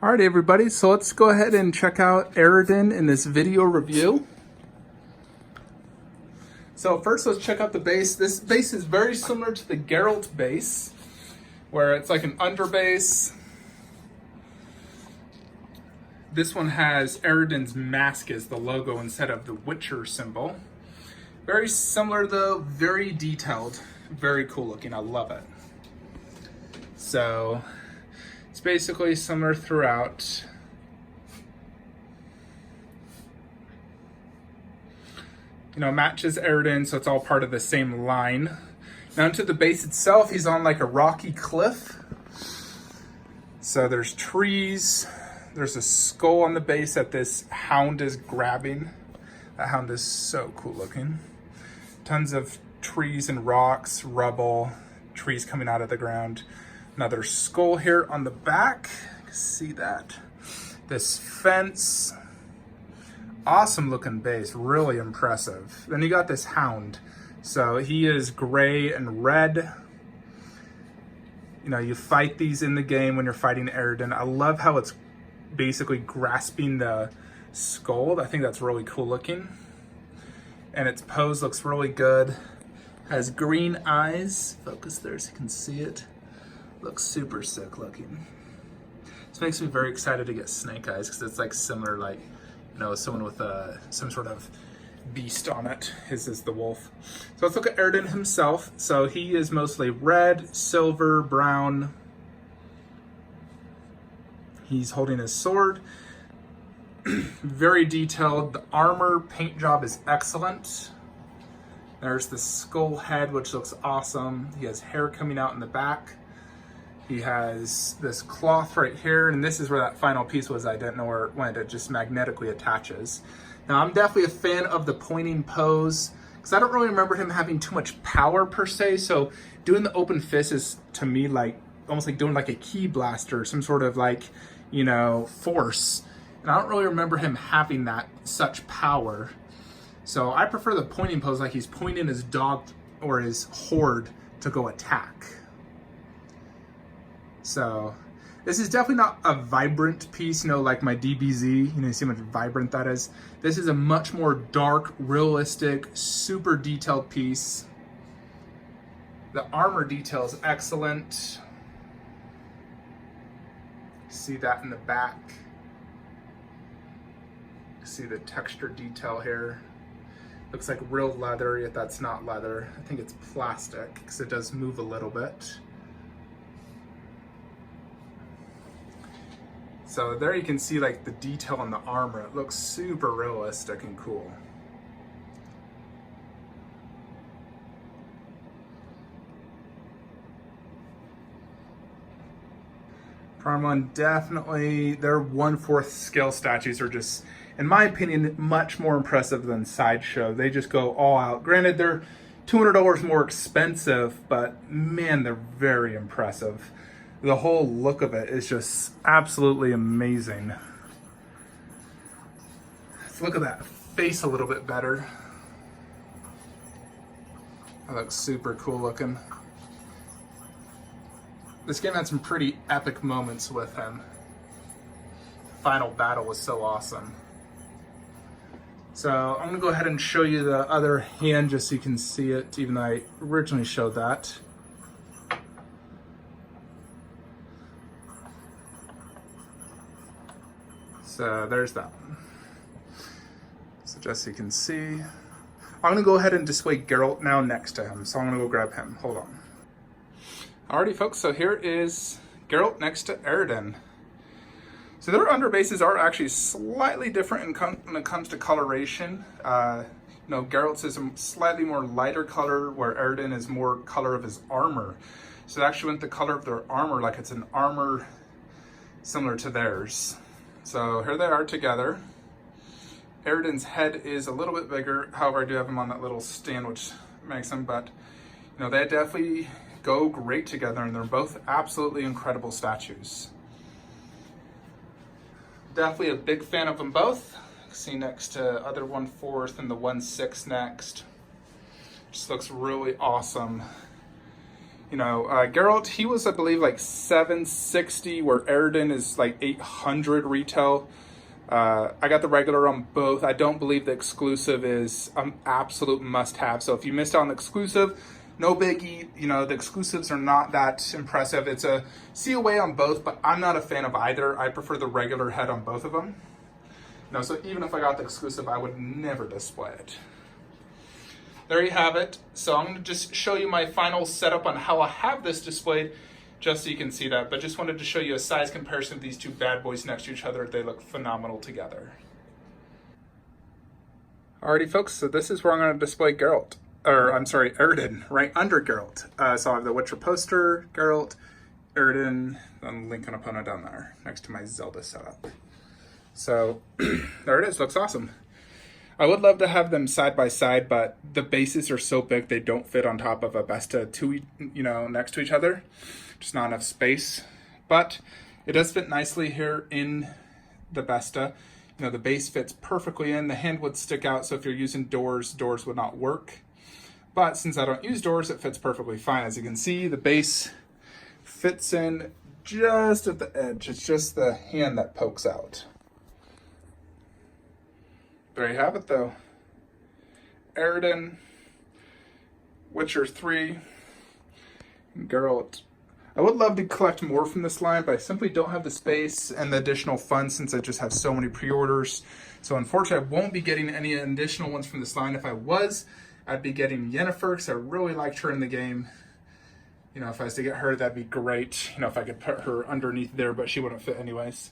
Alright everybody, so let's go ahead and check out Eriden in this video review. So first let's check out the base. This base is very similar to the Geralt base, where it's like an underbase. This one has Eriden's mask as the logo instead of the Witcher symbol. Very similar though, very detailed, very cool looking, I love it. So it's basically similar throughout. You know, matches Eriden, so it's all part of the same line. Now into the base itself, he's on like a rocky cliff. So there's trees, there's a skull on the base that this hound is grabbing. That hound is so cool looking. Tons of trees and rocks, rubble, trees coming out of the ground. Another skull here on the back, you can see that. This fence, awesome looking base, really impressive. Then you got this hound. So he is gray and red. You know, you fight these in the game when you're fighting Eriden. I love how it's basically grasping the skull. I think that's really cool looking. And its pose looks really good. Has green eyes. Focus there so you can see it. Looks super sick looking. This makes me very excited to get snake eyes because it's like similar, like, you know, someone with some sort of beast on it. His is the wolf. So let's look at Eriden himself. So he is mostly red, silver, brown. He's holding his sword. Very detailed. The armor paint job is excellent. There's the skull head, which looks awesome. He has hair coming out in the back. He has this cloth right here, and this is where that final piece was. I didn't know where it went. It just magnetically attaches. Now, I'm definitely a fan of the pointing pose, because I don't really remember him having too much power per se, so doing the open fist is, to me, like almost like doing like a key blaster, some sort of like, you know, force. And I don't really remember him having that such power. So I prefer the pointing pose, like he's pointing his dog or his horde to go attack. So this is definitely not a vibrant piece, you know, like my DBZ, you know, you see how much vibrant that is. This is a much more dark, realistic, super detailed piece. The armor detail is excellent. See that in the back. See the texture detail here. Looks like real leather, yet that's not leather. I think it's plastic because it does move a little bit. So there you can see like the detail on the armor. It looks super realistic and cool. Prime one, definitely, their 1/4 scale statues are just, in my opinion, much more impressive than Sideshow. They just go all out. Granted, they're $200 more expensive, but man, they're very impressive. The whole look of it is just absolutely amazing. Let's look at that face a little bit better. That looks super cool looking. This game had some pretty epic moments with him. Final battle was so awesome. So I'm gonna go ahead and show you the other hand just so you can see it, even though I originally showed that. So there's that one. So just so you can see. I'm gonna go ahead and display Geralt now next to him. So I'm gonna go grab him, hold on. Alrighty folks, so here is Geralt next to Eriden. So their underbases are actually slightly different when it comes to coloration. You know, Geralt's is a slightly more lighter color, where Eriden is more color of his armor. So they actually went the color of their armor, like it's an armor similar to theirs. So here they are together. Eriden's head is a little bit bigger. However, I do have him on that little stand, which makes him, but you know, they definitely go great together, and they're both absolutely incredible statues. Definitely a big fan of them both. See next to other 1/4 and the 1/6 next. Just looks really awesome. Geralt, he was, I believe, like 760, where Eriden is like 800 retail. I got the regular on both. I don't believe the exclusive is an absolute must-have. So if you missed out on the exclusive, no biggie. The exclusives are not that impressive. It's a COA on both, but I'm not a fan of either. I prefer the regular head on both of them. So even if I got the exclusive, I would never display it. There you have it. So I'm going to just show you my final setup on how I have this displayed, just so you can see that. But just wanted to show you a size comparison of these two bad boys next to each other. They look phenomenal together. Alrighty, folks, so this is where I'm going to display Eriden, right under Geralt. So I have the Witcher poster, Geralt, Eriden, and Lincoln opponent down there, next to my Zelda setup. So there it is, looks awesome. I would love to have them side by side, but the bases are so big they don't fit on top of a Besta next to each other. Just not enough space. But it does fit nicely here in the Besta. The base fits perfectly in. The hand would stick out, so if you're using doors would not work. But since I don't use doors, it fits perfectly fine. As you can see, the base fits in just at the edge. It's just the hand that pokes out. There you have it, though. Eriden, Witcher 3, Geralt. I would love to collect more from this line, but I simply don't have the space and the additional funds since I just have so many pre-orders. So unfortunately, I won't be getting any additional ones from this line. If I was, I'd be getting Yennefer, because I really liked her in the game. If I was to get her, that'd be great. If I could put her underneath there, but she wouldn't fit anyways.